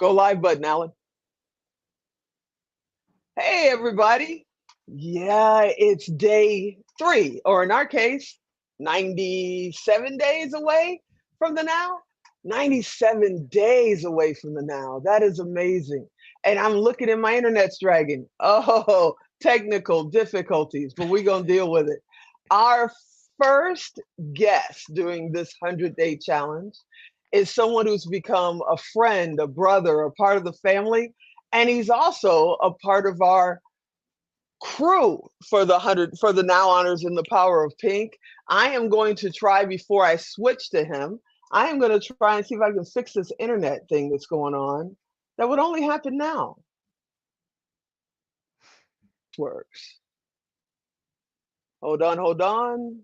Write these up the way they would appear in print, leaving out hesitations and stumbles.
Go live button, Alan. Hey, everybody. Yeah, it's day three, or in our case, 97 days away from the now. 97 days away from the now. That is amazing. And I'm looking at my internet's dragging. Oh, technical difficulties, but we're going to deal with it. Our first guest doing this 100-day challenge is someone who's become a friend, a brother, a part of the family. And he's also a part of our crew for the now honors in the power of pink. I am going to try before I switch to him. I am going to try and see if I can fix this internet thing that's going on. That would only happen now. Works. Hold on, hold on.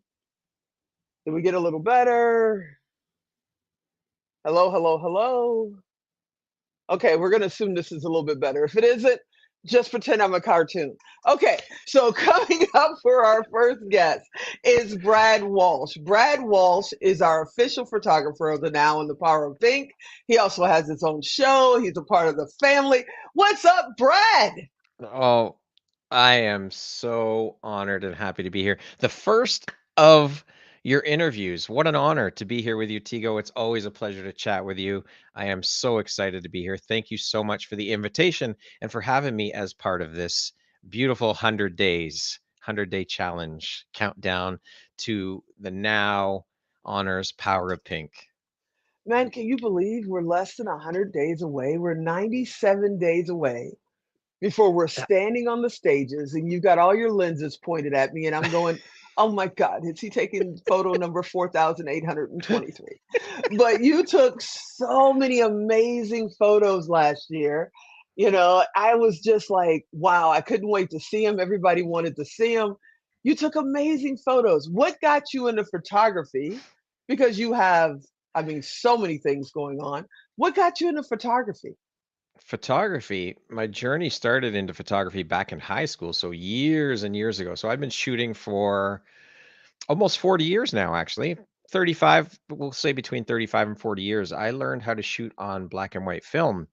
Did we get a little better? Hello, hello, hello. Okay, we're going to assume this is a little bit better. If it isn't, just pretend I'm a cartoon. Okay, so coming up for our first guest is Brad Walsh. Brad Walsh is our official photographer of the Now and the Power of Pink. He also has his own show. He's a part of the family. What's up, Brad? Oh, I am so honored and happy to be here. The first of your interviews. What an honor to be here with you, Tigo. It's always a pleasure to chat with you. I am so excited to be here. Thank you so much for the invitation and for having me as part of this beautiful 100 days, 100-day challenge countdown to the Now Honors Power of Pink. Man, can you believe we're less than 100 days away? We're 97 days away before we're standing on the stages and you've got all your lenses pointed at me and I'm going, oh my God, is he taking photo number 4,823? But you took so many amazing photos last year. I was just like, wow, I couldn't wait to see him. Everybody wanted to see him. You took amazing photos. What got you into photography? Because you have, I mean, so many things going on. What got you into photography? Photography, my journey started into photography back in high school, so years and years ago. So I've been shooting for almost 40 years now, actually. 35, we'll say between 35 and 40 years. I learned how to shoot on black and white film.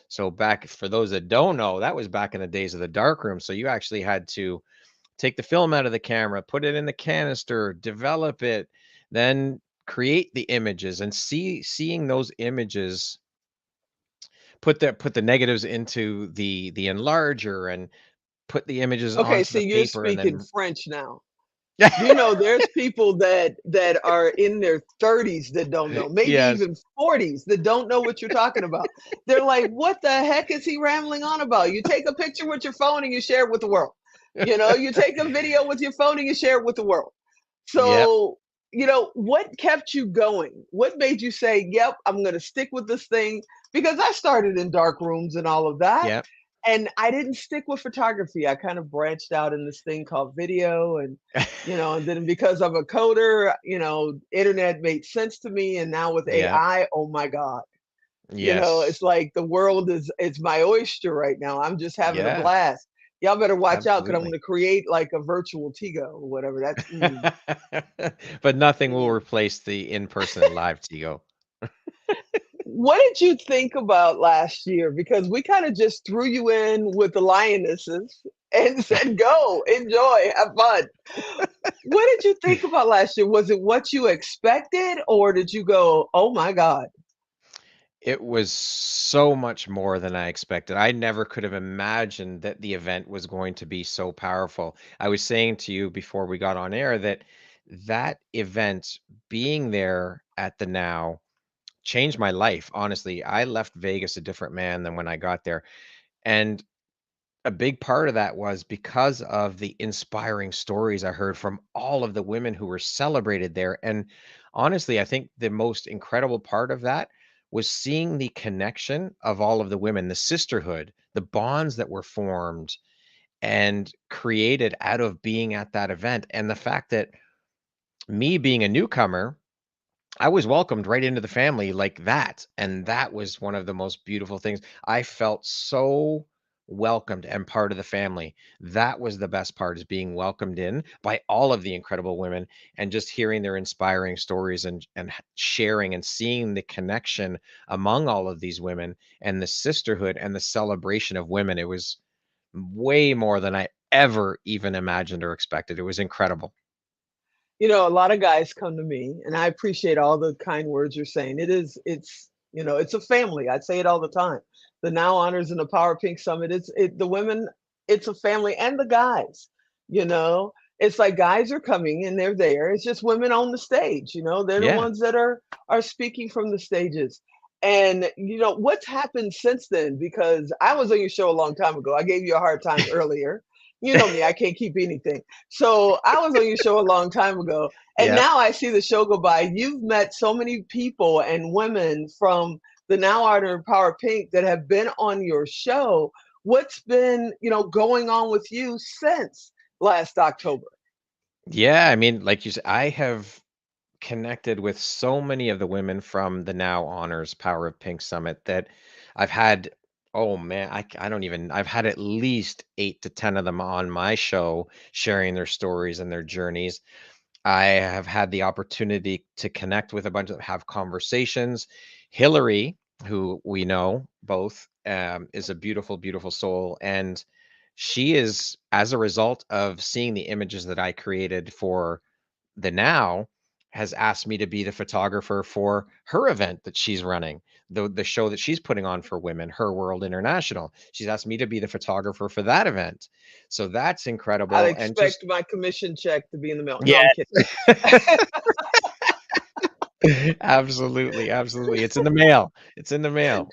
So back, for those that don't know, that was back in the days of the darkroom. So you actually had to take the film out of the camera, put it in the canister, develop it, then create the images and seeing those images, put the negatives into the enlarger and put the images Okay, onto see, the you're paper and speaking then French now. There's people that are in their 30s that don't know, maybe yes. even 40s that don't know what you're talking about. They're like, what the heck is he rambling on about? You take a picture with your phone and you share it with the world. You take a video with your phone and you share it with the world. Yep. So, what kept you going? What made you say, yep, I'm going to stick with this thing? Because I started in dark rooms and all of that. Yep. And I didn't stick with photography. I kind of branched out in this thing called video. And then because I'm a coder, internet made sense to me. And now with Yep. AI, oh my God. It's Yes. like the world is my oyster right now. I'm just having a Yeah, blast. Y'all better watch out because I'm going absolutely. to create like a virtual Tigo or whatever. But nothing will Mm. replace the in-person live Tigo. What did you think about last year? Because we kind of just threw you in with the lionesses and said, go, enjoy, have fun. What did you think about last year? Was it what you expected, or did you go, oh my God? It was so much more than I expected. I never could have imagined that the event was going to be so powerful. I was saying to you before we got on air that that event, being there at the Now, changed my life. Honestly, I left Vegas a different man than when I got there. And a big part of that was because of the inspiring stories I heard from all of the women who were celebrated there. And honestly, I think the most incredible part of that was seeing the connection of all of the women, the sisterhood, the bonds that were formed and created out of being at that event. And the fact that me being a newcomer, I was welcomed right into the family like that. And that was one of the most beautiful things. I felt so welcomed and part of the family. That was the best part, is being welcomed in by all of the incredible women and just hearing their inspiring stories and sharing and seeing the connection among all of these women and the sisterhood and the celebration of women. It was way more than I ever even imagined or expected. It was incredible. A lot of guys come to me, and I appreciate all the kind words you're saying. It's a family. I say it all the time. The Now Honors and the Power Pink Summit, the women, it's a family, and the guys, you know. It's like guys are coming and they're there. It's just women on the stage, they're the Yeah. ones that are speaking from the stages. And what's happened since then, because I was on your show a long time ago. I gave you a hard time earlier. You know me, I can't keep anything. So I was on your show a long time ago, and Yeah. now I see the show go by. You've met so many people and women from the Now Art and Power Pink that have been on your show. What's been, going on with you since last October? Yeah, I mean, like you said, I have connected with so many of the women from the Now Honors Power of Pink Summit that I've had, oh man, I don't even, I've had at least 8 to 10 of them on my show sharing their stories and their journeys. I have had the opportunity to connect with a bunch of, have conversations. Hillary, who we know both, is a beautiful, beautiful soul. And she is, as a result of seeing the images that I created for the Now, has asked me to be the photographer for her event that she's running, the show that she's putting on for women, Her World International. She's asked me to be the photographer for that event. So that's I incredible. And expect just, my commission check to be in the mail. No, I'm yes. kidding. Absolutely, absolutely. It's in the mail. It's in the mail.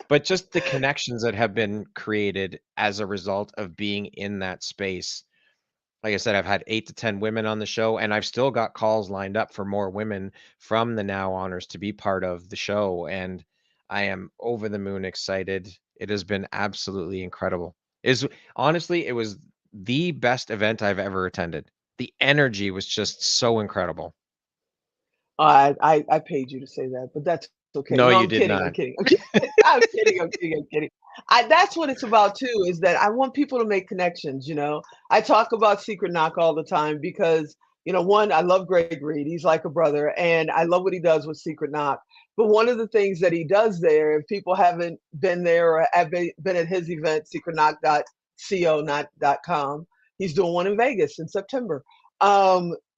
But just the connections that have been created as a result of being in that space. Like I said, I've had 8 to 10 women on the show, and I've still got calls lined up for more women from the Now Honors to be part of the show, and I am over the moon excited. It has been absolutely incredible. Is honestly, it was the best event I've ever attended. The energy was just so incredible. I paid you to say that, but that's okay. No, I'm No, you kidding. did I'm not. kidding. I'm kidding. I'm kidding. I'm kidding. I'm kidding. That's what it's about too, is that I want people to make connections, I talk about Secret Knock all the time because, one, I love Greg Reed. He's like a brother, and I love what he does with Secret Knock. But one of the things that he does there, if people haven't been there or have been at his event, secretknock.co, not .com, he's doing one in Vegas in September.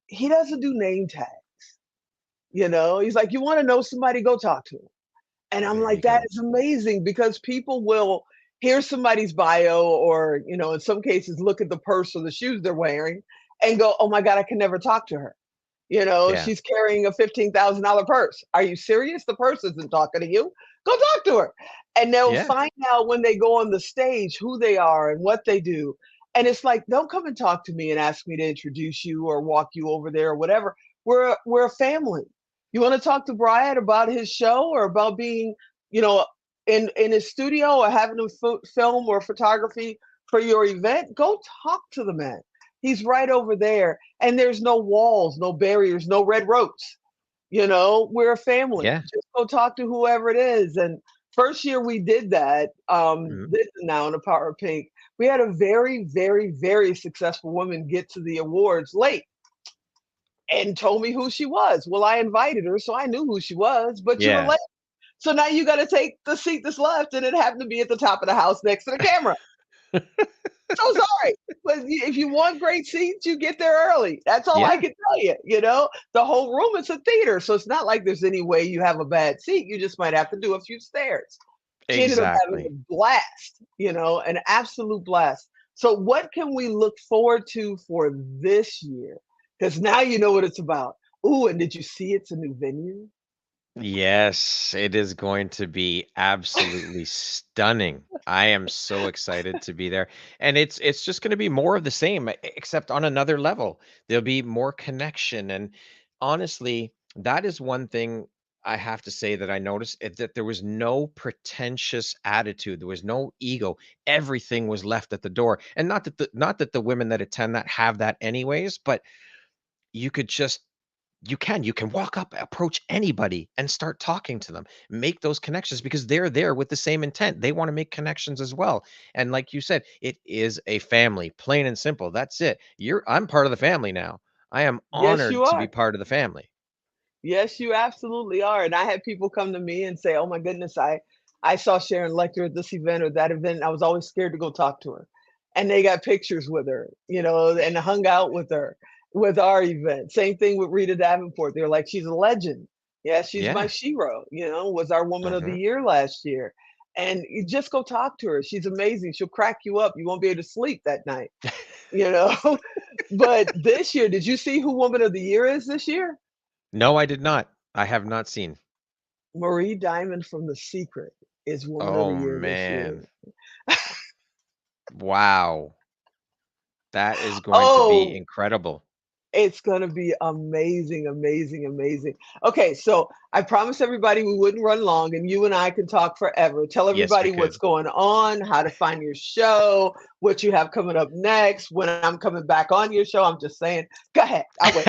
He doesn't do name tags. He's like, you want to know somebody, go talk to him. And I'm There you like, that go. is amazing because people will hear somebody's bio or, in some cases, look at the purse or the shoes they're wearing and go, oh my God, I can never talk to her. Yeah. She's carrying a $15,000 purse. Are you serious? The purse isn't talking to you. Go talk to her. And they'll Yeah. find out when they go on the stage who they are and what they do. And it's like, don't come and talk to me and ask me to introduce you or walk you over there or whatever. We're a family. You want to talk to Brian about his show or about being, you know, in his studio or having a film or photography for your event? Go talk to the man. He's right over there, and there's no walls, no barriers, no red ropes. We're a family. Yeah. Just go talk to whoever it is. And first year we did that, Mhm. this is now in the Power of Pink. We had a very, very, very successful woman get to the awards late and told me who she was. Well, I invited her, so I knew who she was, but you were Yeah. late. So now you got to take the seat that's left, and it happened to be at the top of the house next to the camera. So sorry. But if you want great seats, you get there early. That's all I Yeah. can tell you. The whole room is a theater. So it's not like there's any way you have a bad seat. You just might have to do a few stairs. She ended up having Exactly. a blast, an absolute blast. So, what can we look forward to for this year? Because now you know what it's about. Ooh, and did you see it's a new venue? Yes, it is going to be absolutely stunning. I am so excited to be there. And it's just going to be more of the same, except on another level. There'll be more connection. And honestly, that is one thing I have to say that I noticed, that there was no pretentious attitude. There was no ego. Everything was left at the door. And not that the women that attend that have that anyways, but you could just You can walk up, approach anybody, and start talking to them, make those connections because they're there with the same intent. They want to make connections as well. And like you said, it is a family, plain and simple. That's it. I'm part of the family now. I am Yes, you honored to be are. part of the family. Yes, you absolutely are. And I had people come to me and say, "Oh my goodness, I saw Sharon Lecter at this event or that event. I was always scared to go talk to her." And they got pictures with her, and hung out with her with our event. Same thing with Rita Davenport. They're like, "She's a legend. Yeah, she's my Yeah. shero, was our woman of the Hmm. year last year." And you just go talk to her. She's amazing. She'll crack you up. You won't be able to sleep that night, you know. But this year, did you see who woman of the year is this year? No, I did not. I have not seen. Marie Diamond from The Secret is Woman of the Oh Year this year. man. Wow. That is going to be Oh, incredible. it's gonna be amazing, amazing, amazing. Okay, so I promised everybody we wouldn't run long and you and I can talk forever. Tell Yes, we everybody what's could. going on, how to find your show, what you have coming up next, when I'm coming back on your show. I'm just saying, go ahead. I'll wait.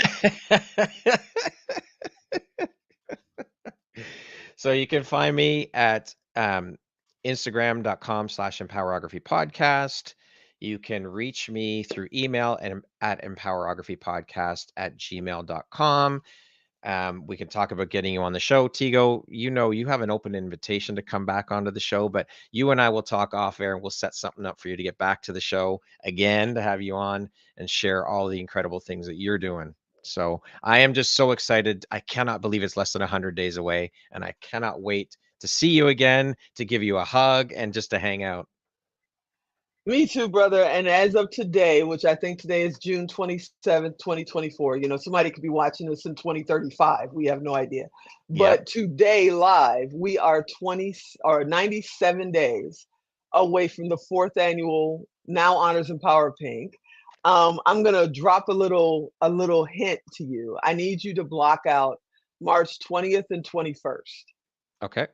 So you can find me at Instagram.com/empowerography podcast. You can reach me through email and at empowerographypodcast@gmail.com. We can talk about getting you on the show. Tigo, you have an open invitation to come back onto the show, but you and I will talk off air and we'll set something up for you to get back to the show again to have you on and share all the incredible things that you're doing. So I am just so excited. I cannot believe it's less than 100 days away, and I cannot wait to see you again, to give you a hug, and just to hang out. Me too, brother. And as of today, which I think today is June 27th, 2024, somebody could be watching this in 2035. We have no idea. Yep. But today, live, we are 20 or 97 days away from the fourth annual Now Honors and Power Pink. I'm gonna drop a little hint to you. I need you to block out March 20th and 21st. Okay.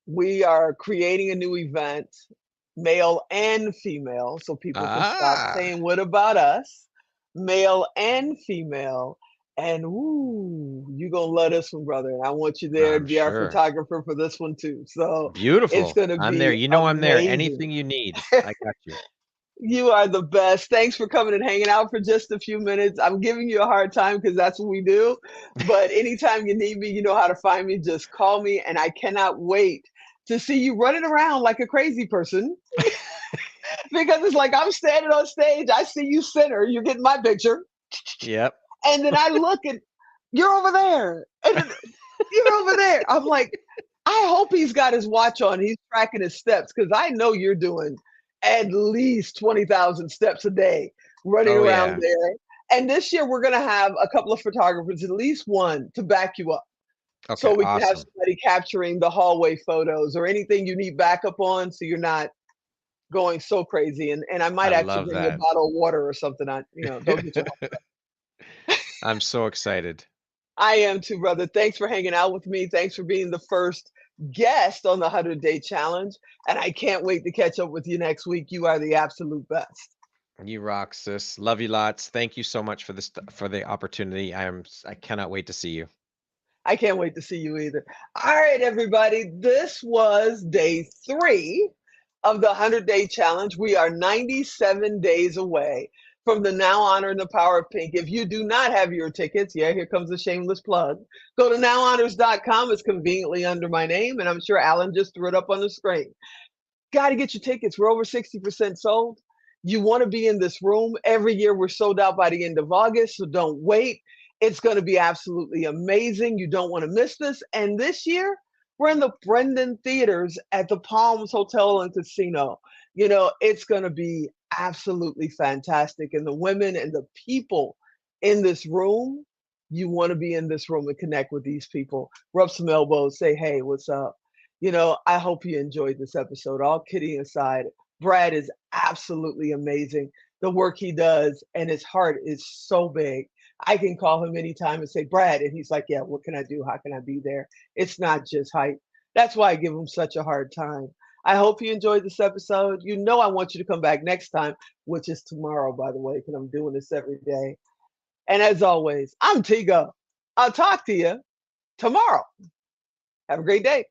We are creating a new event, male and female, so people can stop Ah, saying, "What about us?" Male and female. And ooh, you gonna love this one, brother. And I want you there to I'm be our sure. photographer for this one too. So it's Beautiful. gonna I'm there. be You know I'm there. amazing. Anything you need, I got you. You are the best. Thanks for coming and hanging out for just a few minutes. I'm giving you a hard time because that's what we do. But anytime you need me, you know how to find me. Just call me. And I cannot wait to see you running around like a crazy person because it's like I'm standing on stage. I see you center. You're getting my picture. Yep. And then I look and you're over there. And then you're over there. I'm like, I hope he's got his watch on. He's tracking his steps because I know you're doing at least 20,000 steps a day running Oh, around yeah. there. And this year we're going to have a couple of photographers, at least one, to back you up. Okay, So we can have awesome. somebody capturing the hallway photos or anything you need backup on so you're not going so crazy. And I I might actually love bring you a that. bottle of water or something. Don't get your. I'm so excited. I am too, brother. Thanks for hanging out with me. Thanks for being the first guest on the 100-Day Challenge. And I can't wait to catch up with you next week. You are the absolute best. You rock, sis. Love you lots. Thank you so much for the opportunity. I cannot wait to see you. I can't wait to see you either. All right, everybody. This was day 3 of the 100-Day Challenge. We are 97 days away from the Now Honor and the Power of Pink. If you do not have your tickets, yeah, here comes a shameless plug. Go to nowhonors.com. It's conveniently under my name, and I'm sure Alan just threw it up on the screen. Got to get your tickets. We're over 60% sold. You want to be in this room. Every year we're sold out by the end of August, so don't wait. It's going to be absolutely amazing. You don't want to miss this. And this year, we're in the Brendan Theaters at the Palms Hotel and Casino. It's going to be absolutely fantastic. And the women and the people in this room, you want to be in this room and connect with these people. Rub some elbows, say, hey, what's up? I hope you enjoyed this episode. All kidding aside, Brad is absolutely amazing. The work he does and his heart is so big. I can call him anytime and say, Brad, and he's like, yeah, what can I do? How can I be there? It's not just hype. That's why I give him such a hard time. I hope you enjoyed this episode. I want you to come back next time, which is tomorrow, by the way, because I'm doing this every day. And as always, I'm Tigo. I'll talk to you tomorrow. Have a great day.